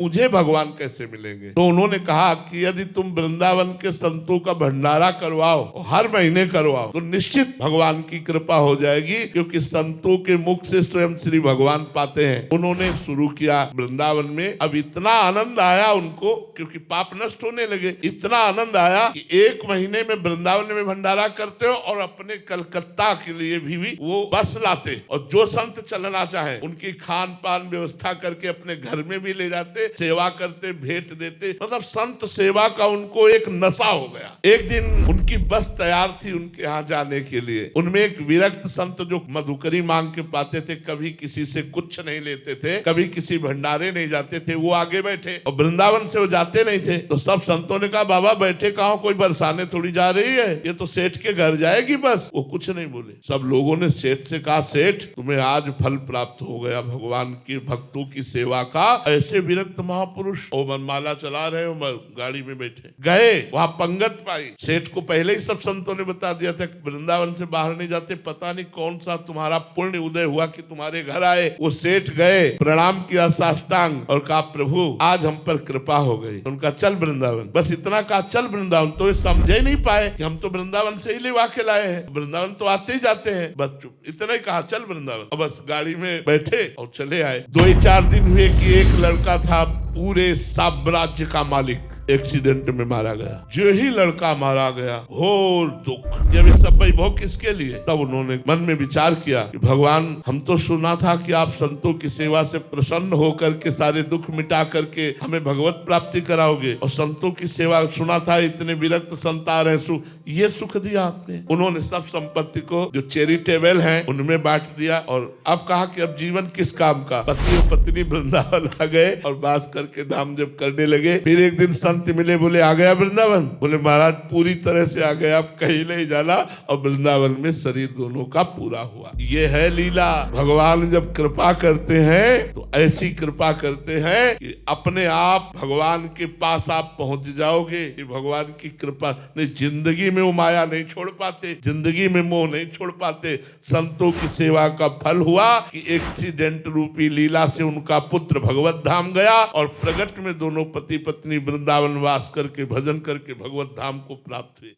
मुझे भगवान कैसे मिलेंगे। तो उन्होंने कहा कि यदि तुम वृंदावन के संतों का भंडारा करवाओ, हर महीने करवाओ, तो निश्चित भगवान की कृपा हो जाएगी, क्योंकि संतों के मुख से स्वयं श्री भगवान पाते हैं। उन्होंने शुरू किया वृंदावन में। अब इतना आनंद आया उनको, क्योंकि पाप नष्ट होने लगे, इतना आनंद आया कि एक महीने में वृंदावन में भंडारा करते हो और अपने कलकत्ता के लिए भी वो बस लाते, और जो संत चलना चाहे उनकी खान पान व्यवस्था करके अपने घर में भी ले जाते, सेवा करते, भेंट देते। मतलब संत सेवा का उनको एक नशा हो गया। एक दिन उनकी बस तैयार थी उनके यहाँ जाने के लिए। उनमें एक विरक्त संत जो मधुकरी मांग के पाते थे, कभी किसी से कुछ नहीं लेते थे, कभी किसी भंडारे नहीं जाते थे, वो आगे बैठे और वृंदावन से वो जाते नहीं थे। तो सब संतों ने कहा, बाबा बैठे कहाँ, कोई बरसाने थोड़ी जा रही है, ये तो सेठ के घर जाएगी बस। वो कुछ नहीं बोले। सब लोगों ने सेठ से कहा, सेठ तुम्हें आज फल प्राप्त हो गया भगवान के भक्तों की सेवा का। ऐसे विरक्त महापुरुष वो मनमाला चला रहे हो, गाड़ी में बैठे गए, वहां पंगत पाई। सेठ को पहले ही सब संतों ने बता दिया था, वृंदावन से बाहर नहीं जाते, पता नहीं कौन सा तुम्हारा पुण्य उदय हुआ कि तुम्हारे घर आए। वो सेठ गए, प्रणाम किया साष्टांग और कहा, प्रभु आज हम पर कृपा हो गई। उनका चल वृंदावन, बस इतना कहा, चल वृंदावन। तो ये समझे नहीं पाए कि हम तो वृंदावन से ही लेवा के लाए हैं, वृंदावन तो आते ही जाते हैं, बस चुप, इतना ही कहा, चल वृंदावन। और बस गाड़ी में बैठे और चले आए। 2-4 दिन हुए कि एक लड़का था पूरे साम्राज्य का मालिक, एक्सीडेंट में मारा गया। जो ही लड़का मारा गया, घोर दुख। जब ये सब वैभव किसके लिए? तब उन्होंने मन में विचार किया कि भगवान, हम तो सुना था कि आप संतों की सेवा से प्रसन्न होकर के सारे दुख मिटा करके हमें भगवत प्राप्ति कराओगे, और संतों की सेवा सुना था इतने विरक्त संत आ रहे, ये सुख दिया आपने। उन्होंने सब संपत्ति को जो चैरिटेबल है उनमें बांट दिया, और अब कहा कि अब जीवन किस काम का। पति और पत्नी वृंदावन आ गए और बास करके नाम जप करने लगे। फिर एक दिन संत मिले, बोले आ गया वृंदावन? बोले महाराज पूरी तरह से आ गया, आप कहीं नहीं जाना। और वृंदावन में शरीर दोनों का पूरा हुआ। ये है लीला। भगवान जब कृपा करते हैं तो ऐसी कृपा करते हैं कि अपने आप भगवान के पास आप पहुंच जाओगे। कि भगवान की कृपा नहीं, जिंदगी में वो माया नहीं छोड़ पाते, जिंदगी में मोह नहीं छोड़ पाते। संतों की सेवा का फल हुआ कि एक्सीडेंट रूपी लीला से उनका पुत्र भगवत धाम गया, और प्रगट में दोनों पति पत्नी वृंदावन वास करके भजन करके भगवत धाम को प्राप्त हुए।